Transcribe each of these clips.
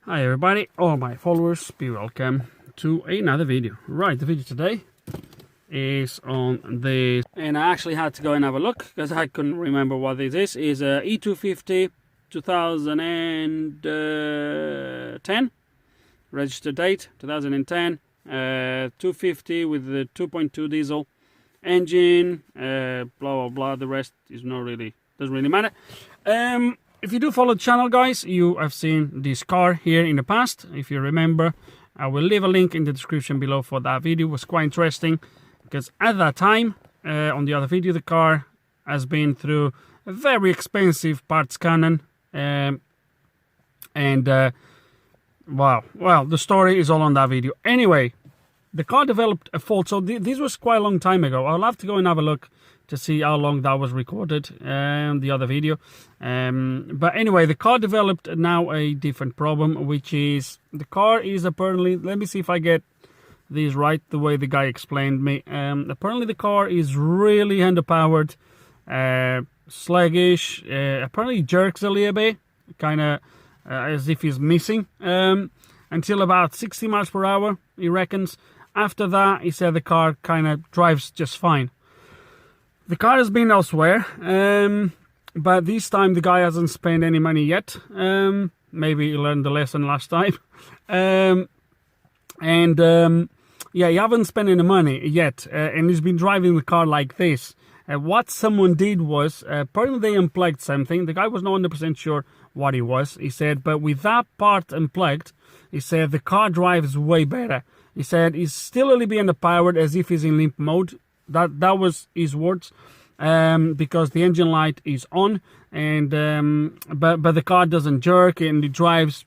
Hi everybody, all my followers, be welcome to another video. Right, the video today is on this, and I actually had to go and have a look because I couldn't remember what this is a E250 2010 registered date 2010 250 with the 2.2 diesel engine, blah blah blah. The rest is not really, doesn't really matter. If you do follow the channel, guys, you have seen this car here in the past. If you remember, I will leave a link in the description below for that video. It was quite interesting because at that time, on the other video, the car has been through a very expensive parts cannon. Wow, the story is all on that video. Anyway, the car developed a fault. So this was quite a long time ago. I'll have to go and have a look to see how long that was recorded, the other video. But anyway, the car developed now a different problem, which is the car is apparently, let me see if I get these right, the way the guy explained me. Apparently the car is really underpowered, sluggish, apparently jerks a little bit, kind of as if he's missing, until about 60 miles per hour, he reckons. After that, he said the car kind of drives just fine. The car has been elsewhere, but this time the guy hasn't spent any money yet. Maybe he learned the lesson last time. Yeah, he haven't spent any money yet, and he's been driving the car like this. What someone did was, apparently they unplugged something. The guy was not 100% sure what it was, he said, but with that part unplugged, he said the car drives way better. He said he's still a little bit underpowered, as if he's in limp mode. That was his words, because the engine light is on, and but the car doesn't jerk, and it drives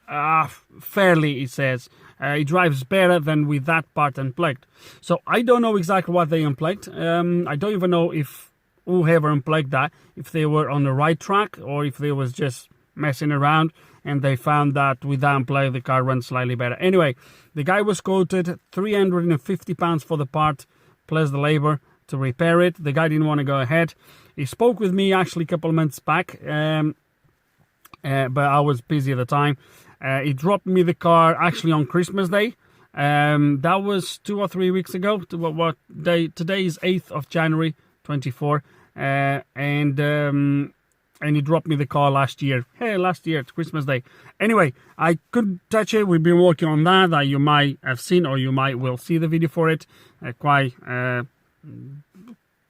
fairly, he says. It drives better than with that part unplugged. So I don't know exactly what they unplugged. I don't even know if whoever unplugged that, if they were on the right track or if they was just messing around and they found that with that unplugged the car runs slightly better. Anyway, the guy was quoted £350 for the part plus the labor to repair it. The guy didn't want to go ahead. He spoke with me actually a couple of months back, but I was busy at the time. He dropped me the car actually on Christmas Day. That was 2 or 3 weeks ago. What day? Today is 8th of January 24, and he dropped me the car last year. Hey, last year, it's Christmas Day. Anyway, I couldn't touch it. We've been working on that. You might have seen, or you might will see the video for it. Quite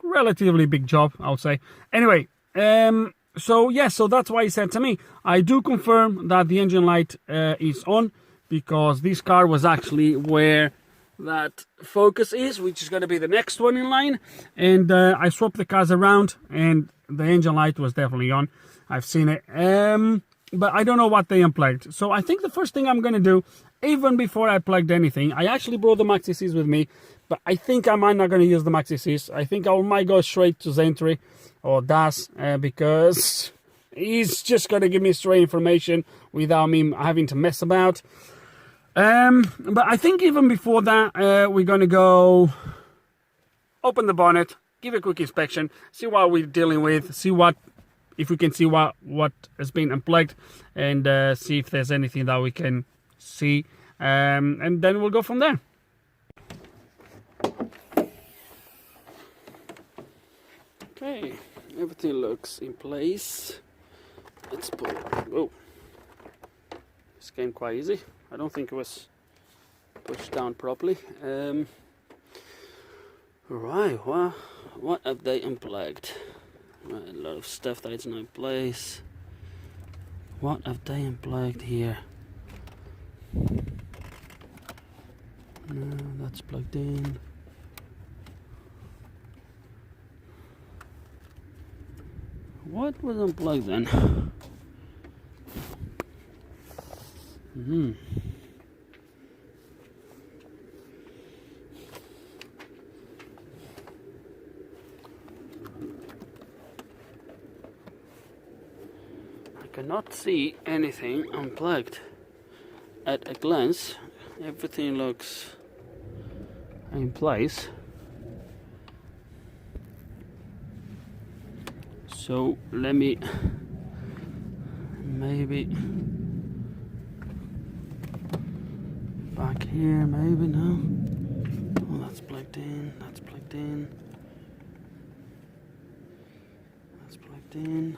relatively big job, I would say. Anyway, so yes, so that's why he said to me, I do confirm that the engine light is on, because this car was actually where that Focus is, which is going to be the next one in line, and I swapped the cars around and the engine light was definitely on. I've seen it, but I don't know what they unplugged. So I think the first thing I'm going to do, even before I plugged anything, I actually brought the maxi Cs with me, but I think I might not going to use the maxi Cs. I think I might go straight to Zentry or Das, because he's just going to give me straight information without me having to mess about. But I think even before that, we're going to go open the bonnet, give a quick inspection, see what we're dealing with, see what, if we can see what has been unplugged, and see if there's anything that we can see, and then we'll go from there. Okay, everything looks in place. Let's put, oh, this came quite easy. I don't think it was pushed down properly. Right, well, what have they unplugged? Right, a lot of stuff that's not in place. What have they unplugged here? No, that's plugged in. What was unplugged then? I cannot see anything unplugged at a glance. Everything looks in place. So let me maybe back here, maybe, no? Oh, that's plugged in, that's plugged in. That's plugged in.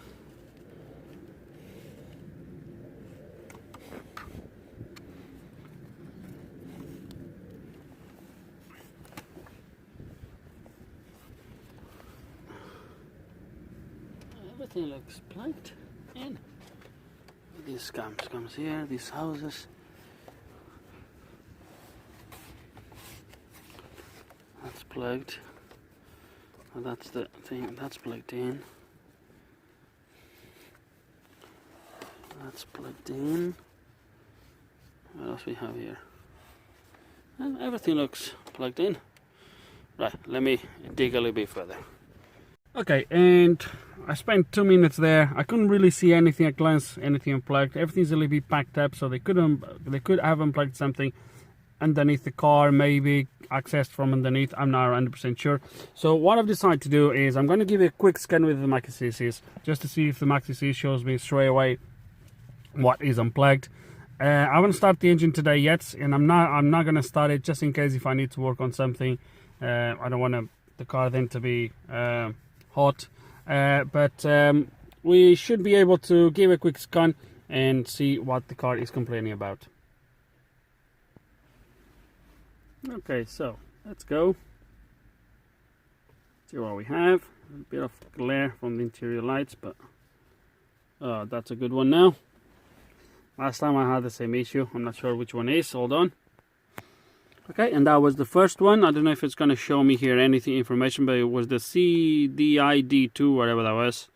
Everything looks plugged in. These comes here, these houses. That's plugged. Oh, that's the thing, that's plugged in. That's plugged in. What else we have here? And everything looks plugged in. Right, let me dig a little bit further. Okay, and I spent 2 minutes there. I couldn't really see anything at glance, anything unplugged. Everything's a little bit packed up, so they could have unplugged something underneath the car, maybe accessed from underneath. I'm not 100% sure. So what I've decided to do is I'm going to give it a quick scan with the MaxiCCs just to see if the MaxiCC shows me straight away what is unplugged. I haven't started the engine today yet, and I'm not going to start it just in case if I need to work on something. I don't want the car then to be hot, but we should be able to give a quick scan and see what the car is complaining about. Okay, so let's go. See what we have. A bit of glare from the interior lights, but that's a good one now. Last time I had the same issue. I'm not sure which one is. Hold on. Okay, and that was the first one. I don't know if it's going to show me here anything information, but it was the CDI D2, whatever that was.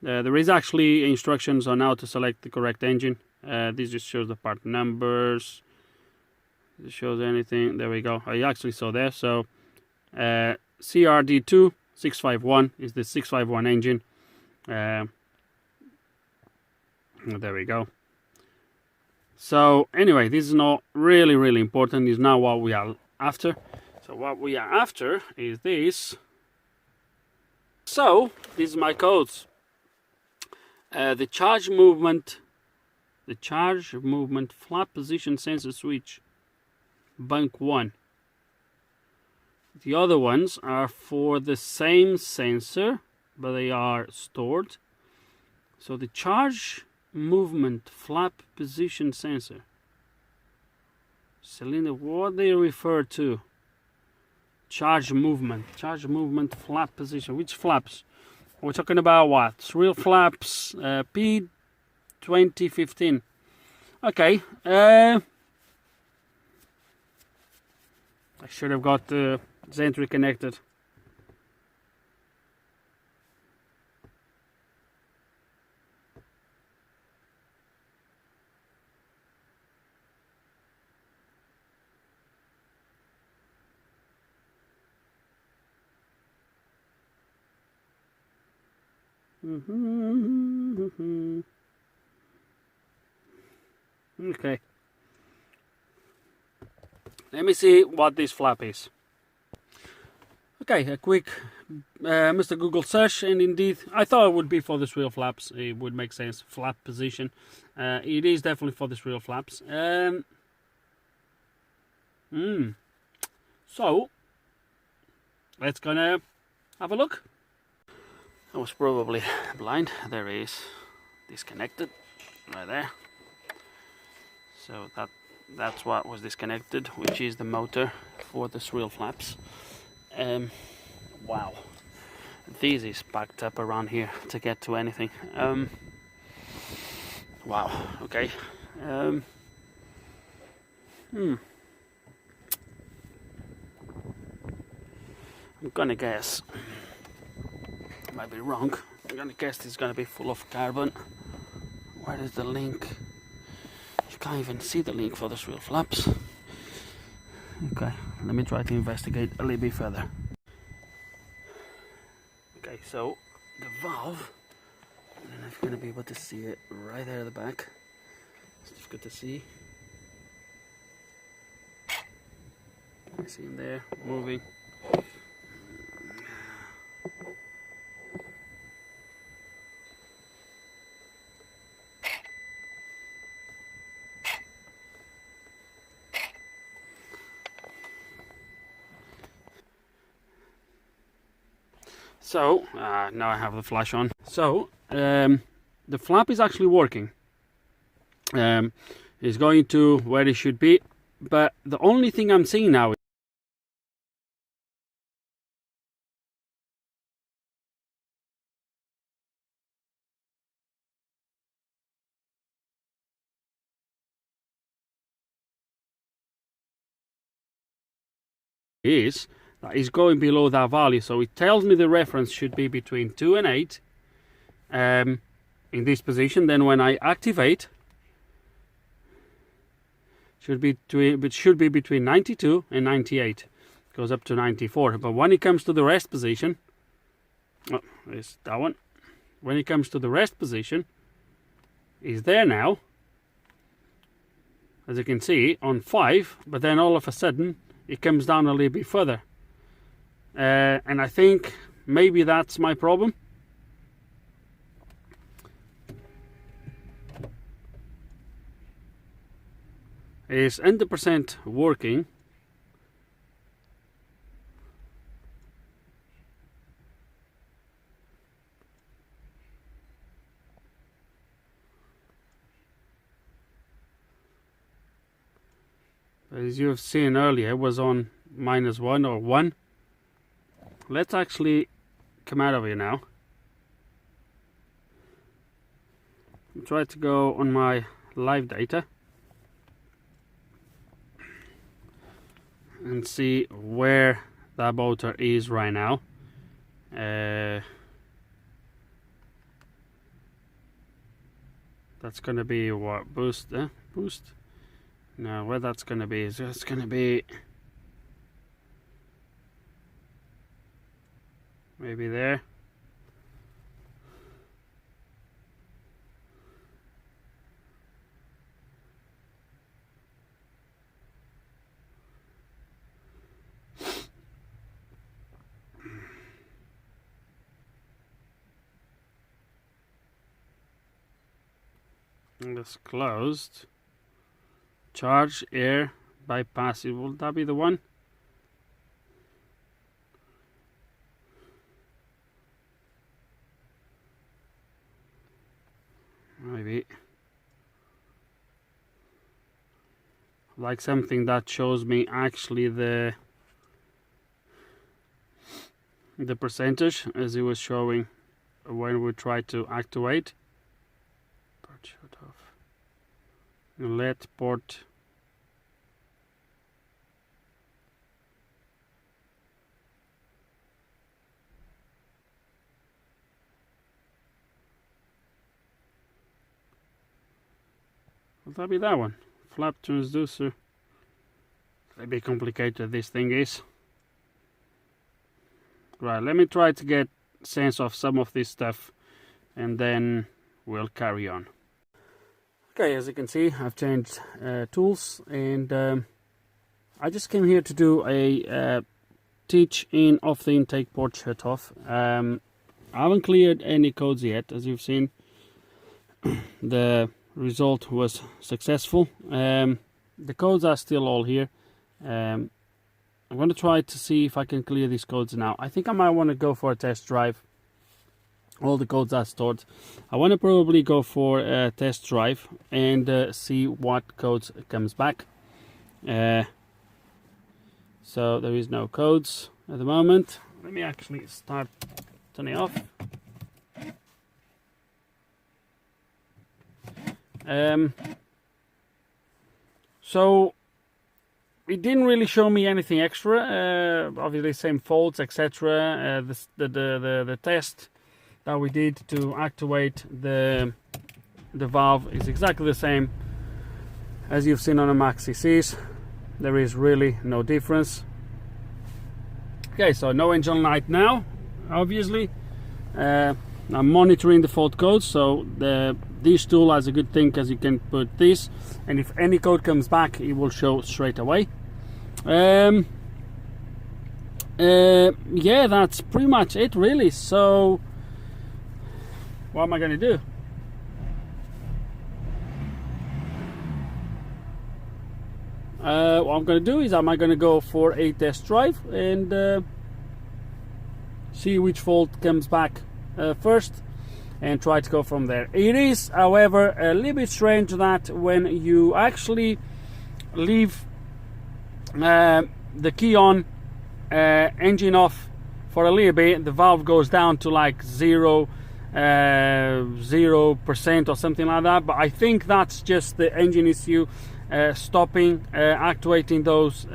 There is actually instructions on how to select the correct engine. This just shows the part numbers. It shows anything. There we go. I actually saw there. So CRD2 651 is the 651 engine. There we go. So anyway, this is not really important. It's not what we are after. So what we are after is this. So this is my codes. The charge movement flap position sensor switch, bank 1. The other ones are for the same sensor, but they are stored. So the charge movement flap position sensor, cylinder, what they refer to? Charge movement flap position. Which flaps? We're talking about what? Real flaps, P2015. Okay, I should have got the Zentry connected. Okay, let me see what this flap is. Okay, a quick Mr. Google search, and indeed I thought it would be for the real flaps. It would make sense. Flap position, it is definitely for the real flaps. So let's gonna have a look. I was probably blind. There it is, disconnected right there. So that's what was disconnected, which is the motor for the real flaps. Wow, this is packed up around here to get to anything. Wow. Okay. I'm gonna guess. Might be wrong. I'm gonna guess it's gonna be full of carbon. Where is the link? You can't even see the link for the real flaps. Okay, let me try to investigate a little bit further. Okay, so the valve, I don't know if you're gonna be able to see it right there at the back. It's difficult to see. I see him there moving. So now I have the flash on. So the flap is actually working. It's going to where it should be, but the only thing I'm seeing now is that it's going below that value. So it tells me the reference should be between 2 and 8 in this position. Then when I activate, it should be between 92 and 98. It goes up to 94. But when it comes to the rest position, oh, there's that one. When it comes to the rest position, is there now, as you can see, on 5, but then all of a sudden it comes down a little bit further. And I think maybe that's my problem. Is 100% working. As you've seen earlier, it was on -1 or 1. Let's actually come out of here now. Try to go on my live data and see where that motor is right now. That's gonna be what, boost? Boost? No, where that's gonna be is just gonna be maybe there. And it's closed. Charge, air, bypass. Will that be the one? Maybe. Like something that shows me actually the percentage as it was showing when we tried to activate. Port shut off. Let port. Will that be that one? Flap transducer. A bit complicated this thing is. Right, let me try to get sense of some of this stuff and then we'll carry on. Okay, as you can see, I've changed tools, and I just came here to do a teach in off the intake port shut off. I haven't cleared any codes yet. As you've seen, the result was successful. The codes are still all here. I'm going to try to see if I can clear these codes now. I think I might want to go for a test drive. All the codes are stored. I want to probably go for a test drive and see what codes comes back. So there is no codes at the moment. Let me actually start turning off. So it didn't really show me anything extra. Obviously same faults, etc. The test that we did to activate the valve is exactly the same as you've seen on a Max CCs. There is really no difference. Okay, so no engine light now, obviously. I'm monitoring the fault codes, so this tool has a good thing because you can put this, and if any code comes back, it will show straight away. Yeah, that's pretty much it, really. So what am I going to do? What I'm going to do is, am I going to go for a test drive and see which fault comes back first, and try to go from there. It is, however, a little bit strange that when you actually leave the key on, engine off for a little bit, the valve goes down to like 0% or something like that. But I think that's just the engine ECU stopping actuating those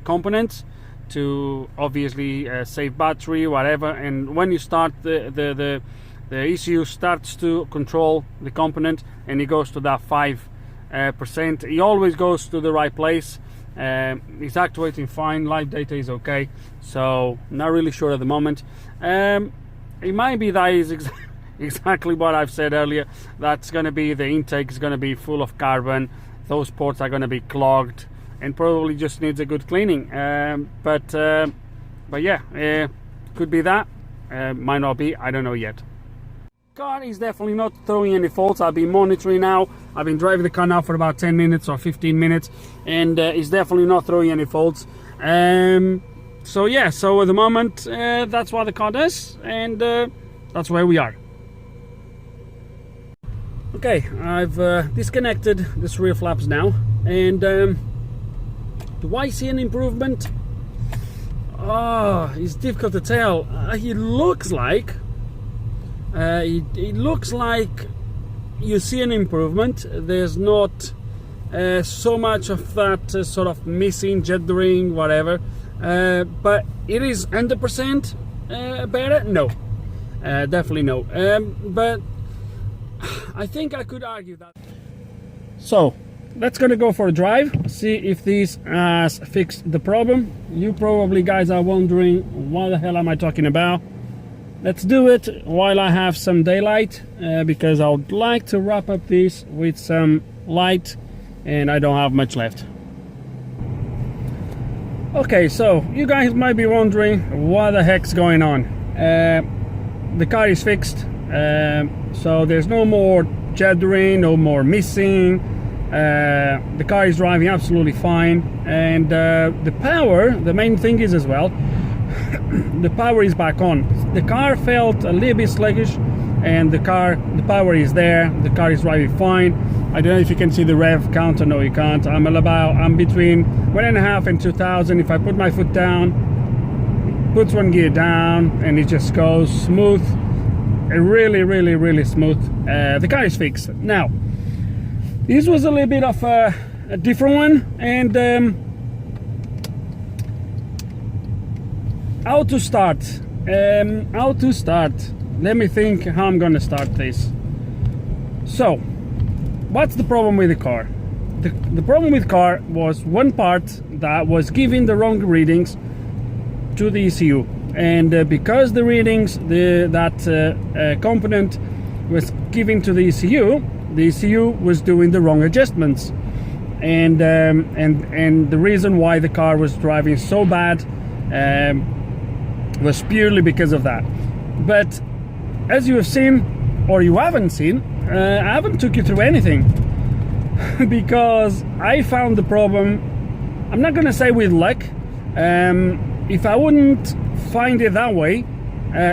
components to obviously save battery, whatever. And when you start, the ECU starts to control the component, and it goes to that 5%. It always goes to the right place. It's actuating fine, live data is okay, so not really sure at the moment. It might be that is exactly what I've said earlier. That's going to be, the intake is going to be full of carbon, those ports are going to be clogged, and probably just needs a good cleaning. But yeah, could be that, might not be, I don't know yet. Car is definitely not throwing any faults. I've been monitoring now. I've been driving the car now for about 10 minutes or 15 minutes, and it's definitely not throwing any faults. So yeah, so at the moment, that's what the car does, and that's where we are. Okay, I've disconnected the rear flaps now, and do I see an improvement? Oh, it's difficult to tell. It looks like it looks like you see an improvement. There's not so much of that sort of missing, juddering, whatever. But it is 100% better? No, definitely no. But I think I could argue that. So let's gonna go for a drive, see if this has fixed the problem. You probably guys are wondering, what the hell am I talking about? Let's do it while I have some daylight, because I would like to wrap up this with some light, and I don't have much left. Okay, so you guys might be wondering what the heck's going on. The car is fixed, so there's no more juddering, no more missing. The car is driving absolutely fine, and the power, the main thing is as well, the power is back on. The car felt a little bit sluggish, and the power is there. The car is driving fine. I don't know if you can see the rev counter. No, you can't. I'm between 1.5 and 2,000. If I put my foot down, puts one gear down, and it just goes smooth. Really smooth. The car is fixed. Now, this was a little bit of a different one, and how to start? Let me think how I'm gonna start this. So, what's the problem with the car? The problem with the car was one part that was giving the wrong readings to the ECU, and because the readings that component was giving to the ECU was doing the wrong adjustments, and the reason why the car was driving so bad was purely because of that. But as you have seen, or you haven't seen, I haven't took you through anything because I found the problem, I'm not gonna say with luck. If I wouldn't find it that way,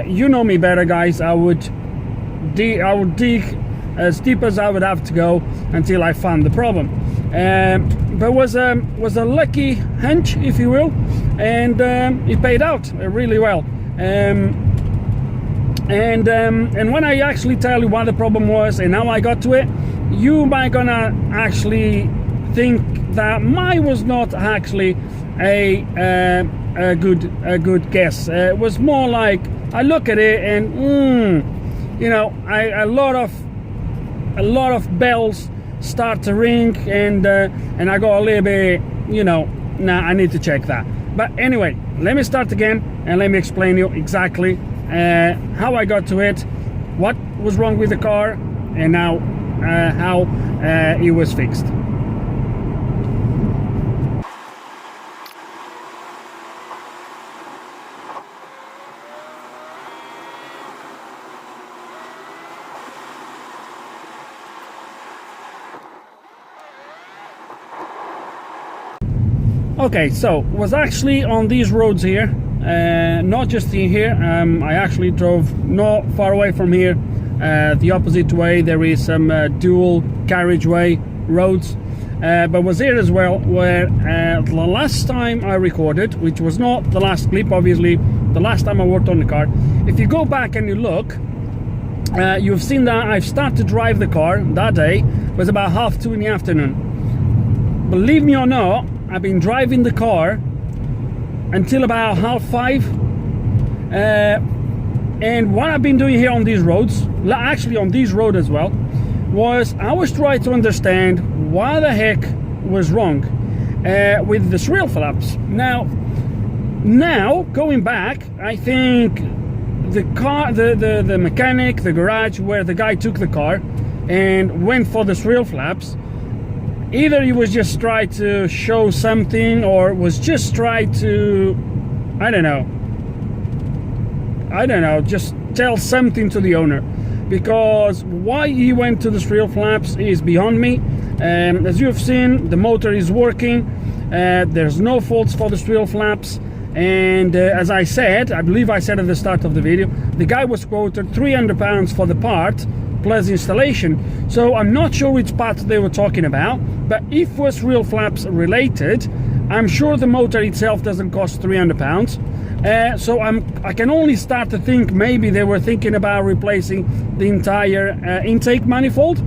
you know me better, guys, I would dig as deep as I would have to go until I found the problem. But was a lucky hunch, if you will, and it paid out really well. And when I actually tell you what the problem was and how I got to it, you might gonna actually think that mine was not actually a good guess. It was more like I look at it and you know, a lot of bells start to ring, and I go a little bit, you know, nah, I need to check that. But anyway, let me start again and let me explain you exactly how I got to it, what was wrong with the car, and now how it was fixed. Okay, so was actually on these roads here, not just in here. I actually drove not far away from here, the opposite way. There is some dual carriageway roads, but was here as well, where the last time I recorded, which was not the last clip, obviously, the last time I worked on the car. If you go back and you look, you've seen that I've started to drive the car that day. It was about 2:30 in the afternoon. Believe me or not, I've been driving the car until about 5:30. And what I've been doing here on these roads, actually on this road as well, was I was trying to understand what the heck was wrong with the swirl flaps. Now going back, I think the car, the mechanic, the garage where the guy took the car and went for the swirl flaps, either he was just trying to show something or was just trying to, I don't know, just tell something to the owner, because why he went to the swirl flaps is beyond me. As you have seen, the motor is working, there's no faults for the swirl flaps, and as I said, I believe I said at the start of the video, the guy was quoted £300 for the part plus installation. So I'm not sure which part they were talking about, but if it was swirl flaps related, I'm sure the motor itself doesn't cost £300. So I can only start to think maybe they were thinking about replacing the entire intake manifold.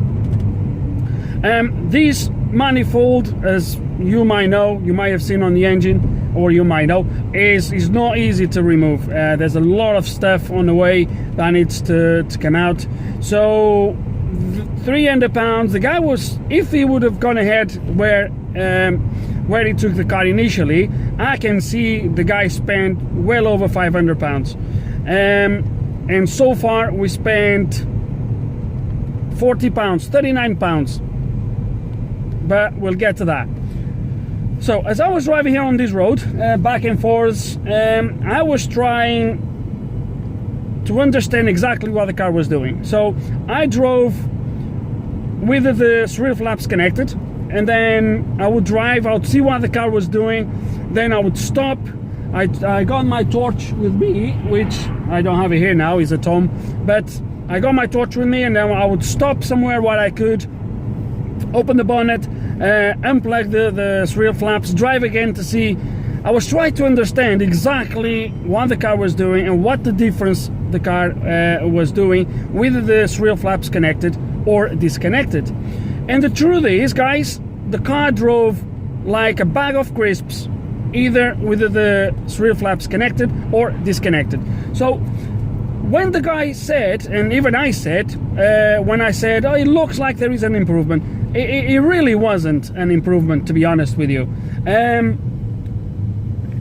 This manifold, as you might know, you might have seen on the engine, or you might know, is not easy to remove. There's a lot of stuff on the way that needs to come out. So £300. The guy was, if he would have gone ahead where he took the car initially, I can see the guy spent well over £500. And so far we spent £40, £39. But we'll get to that. So as I was driving here on this road, back and forth, I was trying to understand exactly what the car was doing. So I drove with the swirl flaps connected, and then I would drive, I would see what the car was doing, then I would stop. I got my torch with me, which I don't have it here now, it's at home, but I got my torch with me, and then I would stop somewhere where I could, open the bonnet, unplug the swirl flaps, drive again to see. I was trying to understand exactly what the car was doing and what the difference the car was doing with the swirl flaps connected or disconnected. And the truth is, guys, the car drove like a bag of crisps, either with the swirl flaps connected or disconnected. So when the guy said, and even I said, when I said, oh, it looks like there is an improvement, it really wasn't an improvement, to be honest with you.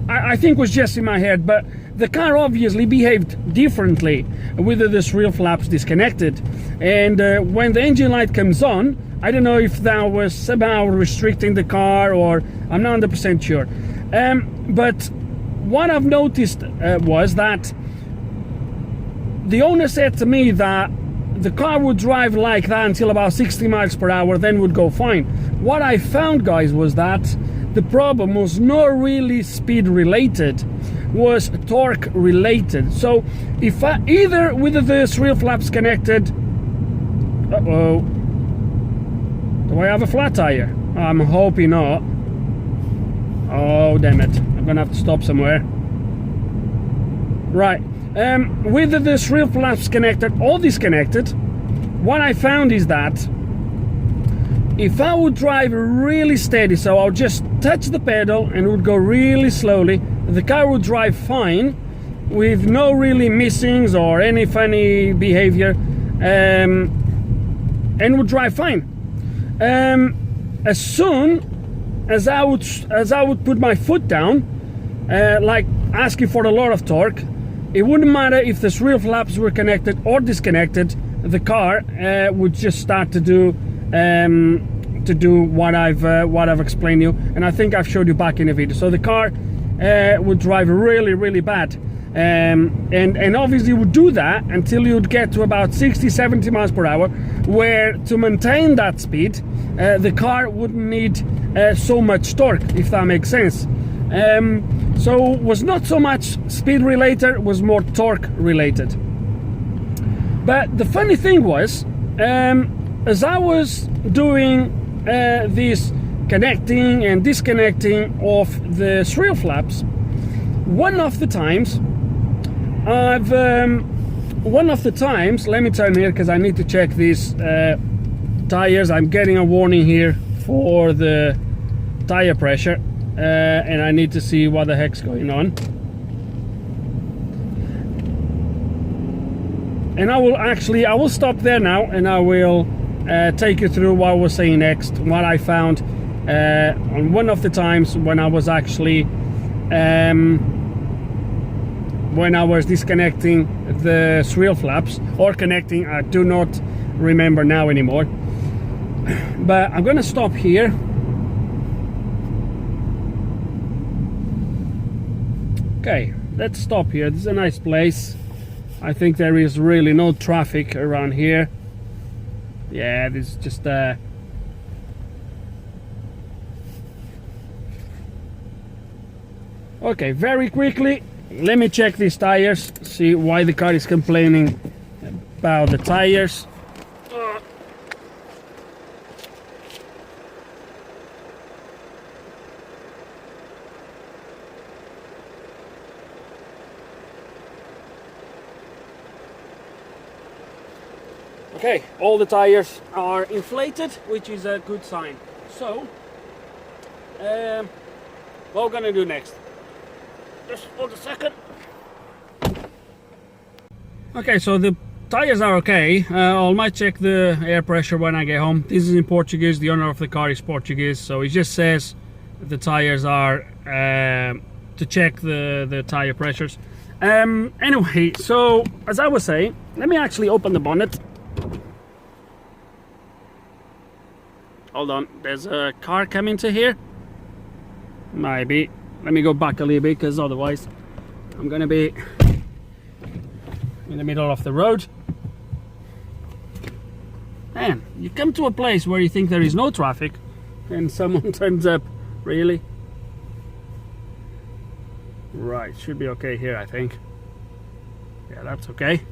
I think it was just in my head, but the car obviously behaved differently with the swirl flaps disconnected. And when the engine light comes on, I don't know if that was somehow restricting the car, or I'm not 100% sure. But what I've noticed was that the owner said to me that the car would drive like that until about 60 miles per hour, then would go fine. What I found, guys, was that the problem was not really speed related, was torque related. So if I, either with the swirl flaps connected, uh-oh, do I have a flat tire? I'm hoping not. Oh, damn it, I'm gonna have to stop somewhere. Right. With the swirl flaps connected or disconnected, what I found is that if I would drive really steady, so I'll just touch the pedal and it would go really slowly, the car would drive fine with no really missings or any funny behavior, and would drive fine. As soon as I would put my foot down, like asking for a lot of torque, it wouldn't matter if the swirl flaps were connected or disconnected, the car would just start to do what I've explained to you, and I think I've showed you back in the video. So the car would drive really, really bad, and obviously would do that until you would get to about 60-70 miles per hour, where to maintain that speed the car wouldn't need so much torque, if that makes sense. So was not so much speed related, was more torque related. But the funny thing was, as I was doing this connecting and disconnecting of the shrill flaps, one of the times, let me turn here because I need to check these tires. I'm getting a warning here for the tire pressure, and I need to see what the heck's going on. And I will stop there now, and I will take you through what I was saying next, what I found on one of the times when I was actually when I was disconnecting the shrill flaps, or connecting, I do not remember now anymore. But I'm gonna stop here. Okay, let's stop here. This is a nice place. I think there is really no traffic around here. Yeah, this is just okay, very quickly, let me check these tires, see why the car is complaining about the tires. Okay, all the tires are inflated, which is a good sign. So, what we're gonna do next? Just hold a second. Okay, so the tires are okay. I might check the air pressure when I get home. This is in Portuguese. The owner of the car is Portuguese, so it just says the tires are to check the tire pressures. Anyway, so as I was saying, let me actually open the bonnet. Hold on, there's a car coming to here. Maybe. Let me go back a little bit, because otherwise I'm gonna be in the middle of the road. Man, you come to a place where you think there is no traffic and someone turns up. Really? Right, should be okay here, I think. Yeah, that's okay.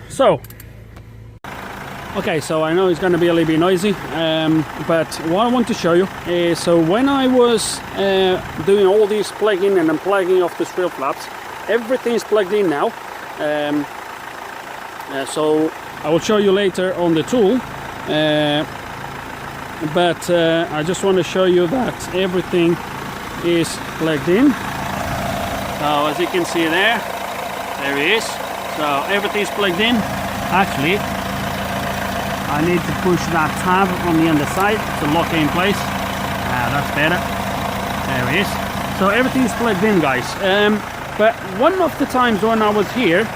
So, okay, so I know it's going to be a little bit noisy, but what I want to show you is, so when I was doing all these plugging and unplugging of the shrill flaps, everything's plugged in now. So I will show you later on the tool, but I just want to show you that everything is plugged in. So as you can see there it is. So everything's plugged in. Actually, I need to push that tab on the underside to lock it in place. That's better. There it is. So everything's plugged in, guys. But one of the times when I was here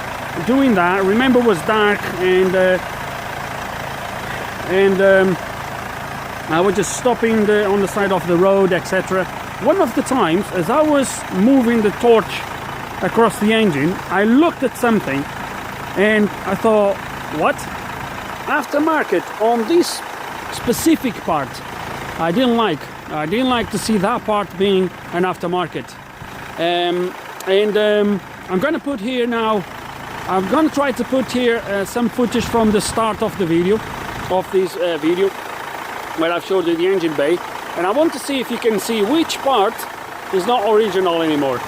doing that, remember, it was dark, and I was just stopping on the side of the road, etc. One of the times, as I was moving the torch across the engine, I looked at something and I thought, what? Aftermarket on this specific part. I didn't like to see that part being an aftermarket. I'm gonna put here now, I'm gonna try to put here some footage from the start of the video, of this video, where I've showed you the engine bay, and I want to see if you can see which part is not original anymore.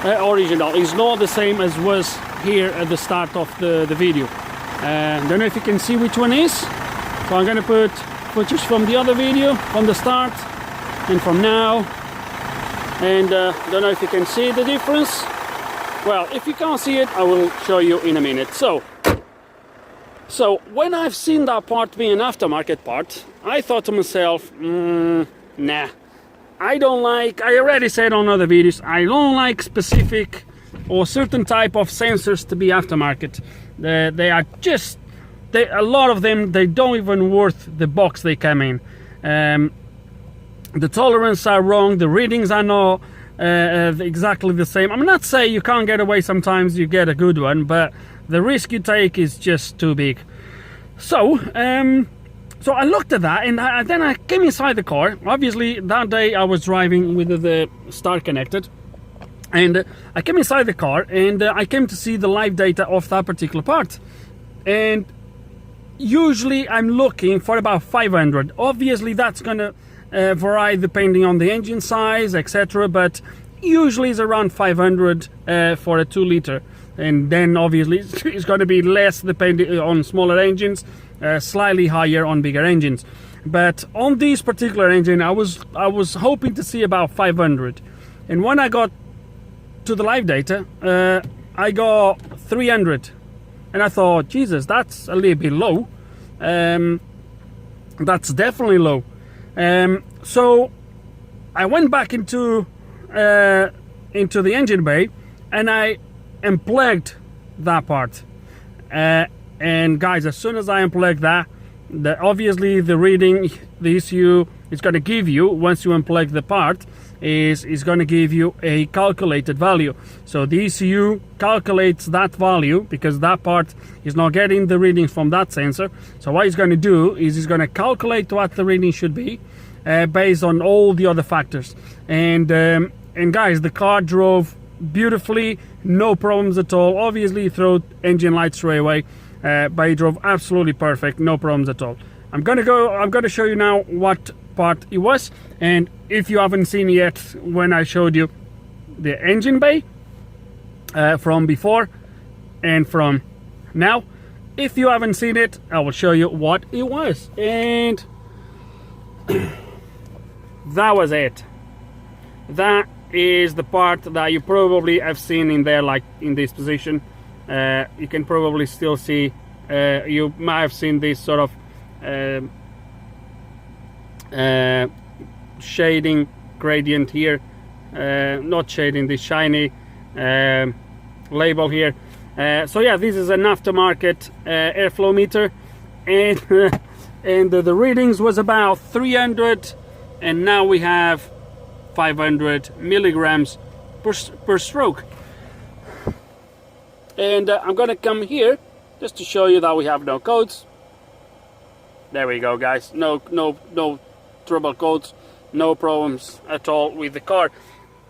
Original is not the same as was here at the start of the video. Don't know if you can see which one is. So I'm gonna put footage from the other video, from the start and from now, and don't know if you can see the difference. Well, if you can't see it, I will show you in a minute. So when I've seen that part being an aftermarket part, I thought to myself, nah, I already said on other videos, I don't like specific or certain type of sensors to be aftermarket. They are just, a lot of them, they don't even worth the box they come in. The tolerance are wrong, the readings are not exactly the same. I'm not saying you can't get away, sometimes you get a good one, but the risk you take is just too big. So So I looked at that, and then I came inside the car. Obviously, that day I was driving with the start connected, and I came inside the car, and I came to see the live data of that particular part. And usually I'm looking for about 500. Obviously, that's gonna vary depending on the engine size, etc. But usually it's around 500 for a 2-liter. And then obviously it's going to be less depending on smaller engines, slightly higher on bigger engines. But on this particular engine, I was hoping to see about 500. And when I got to the live data, I got 300. And I thought, Jesus, that's a little bit low. That's definitely low. So I went back into the engine bay, and I unplugged that part. And guys, as soon as I unplug that, obviously the reading the ECU is going to give you once you unplug the part is going to give you a calculated value. So the ECU calculates that value because that part is not getting the readings from that sensor. So what he's going to do is he's going to calculate what the reading should be based on all the other factors. And guys, the car drove beautifully, no problems at all. Obviously he threw engine light straight away, but he drove absolutely perfect, no problems at all. I'm gonna show you now what part it was, and if you haven't seen yet when I showed you the engine bay from before and from now, if you haven't seen it, I will show you what it was. And that was it. That is the part that you probably have seen in there, like in this position. You can probably still see, you might have seen this sort of shading gradient here, not shading, this shiny label here. So yeah, this is an aftermarket airflow meter, and and the readings was about 300, and now we have 500 milligrams per stroke. And I'm gonna come here just to show you that we have no codes. There we go, guys. No trouble codes, no problems at all with the car,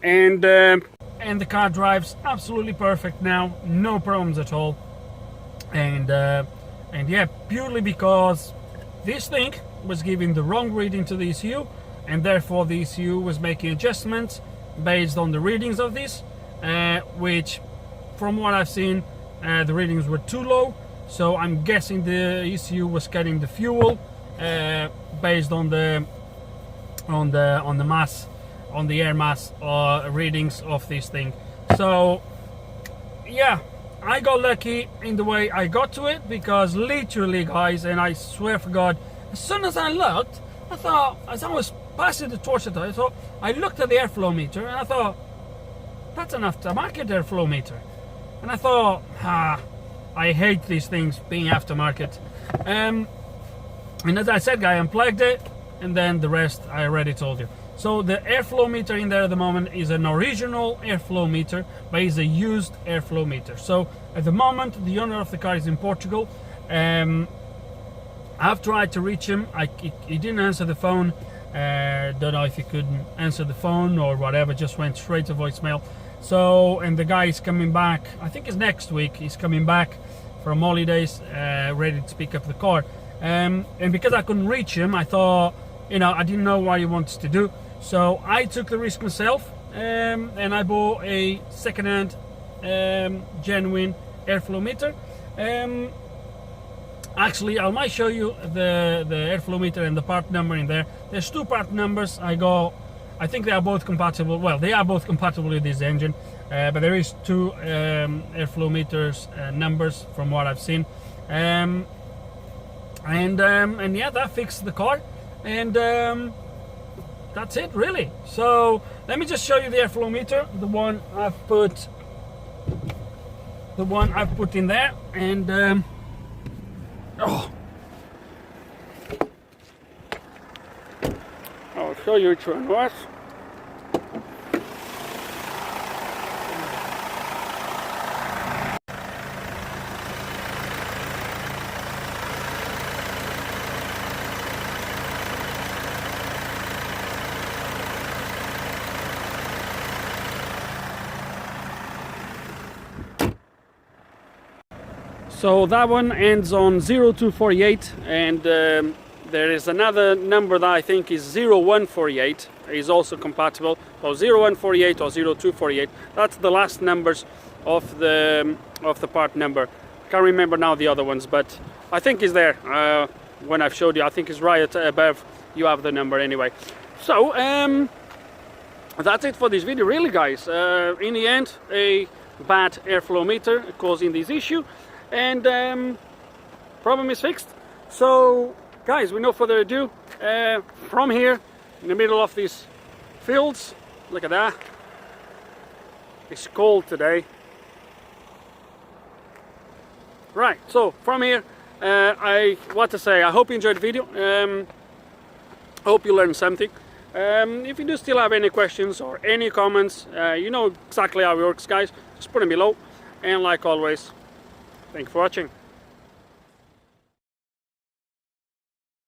and the car drives absolutely perfect now, no problems at all. And yeah, purely because this thing was giving the wrong reading to the ECU, and therefore the ECU was making adjustments based on the readings of this, which from what I've seen, the readings were too low. So I'm guessing the ECU was cutting the fuel based on the mass, on the air mass readings of this thing. So yeah, I got lucky in the way I got to it, because literally, guys, and I swear for God, as soon as I looked, I thought, as I was passing the torch, I looked at the airflow meter and I thought, that's an aftermarket airflow meter. And I thought, I hate these things being aftermarket. And as I said, guy, I unplugged it, and then the rest I already told you. So the airflow meter in there at the moment is an original airflow meter, but it's a used airflow meter. So at the moment, the owner of the car is in Portugal. I've tried to reach him. He didn't answer the phone. Don't know if he couldn't answer the phone or whatever, just went straight to voicemail. So, and the guy is coming back, I think it's next week, he's coming back from holidays, ready to pick up the car. And because I couldn't reach him, I thought, I didn't know what he wants to do. So I took the risk myself, and I bought a second-hand genuine airflow meter. Actually, I might show you the airflow meter and the part number in there. There's two part numbers. I think they are both compatible. Well, they are both compatible with this engine, but there is two airflow meters numbers from what I've seen. And yeah, that fixed the car, and that's it really. So let me just show you the airflow meter, the one I've put in there, and I'll show you which one was. So that one ends on 0248, and there is another number that I think is 0148, is also compatible. So 0148 or 0248, that's the last numbers of the part number. I can't remember now the other ones, but I think it's there. When I've showed you, I think it's right above, you have the number anyway. So that's it for this video really, guys. In the end, a bad airflow meter causing this issue, and problem is fixed. So guys, with no further ado, from here in the middle of these fields, look at that, it's cold today. Right, so from here, I hope you enjoyed the video. Hope you learned something. If you do still have any questions or any comments, you know exactly how it works, guys. Just put them below. And like always, thank you for watching.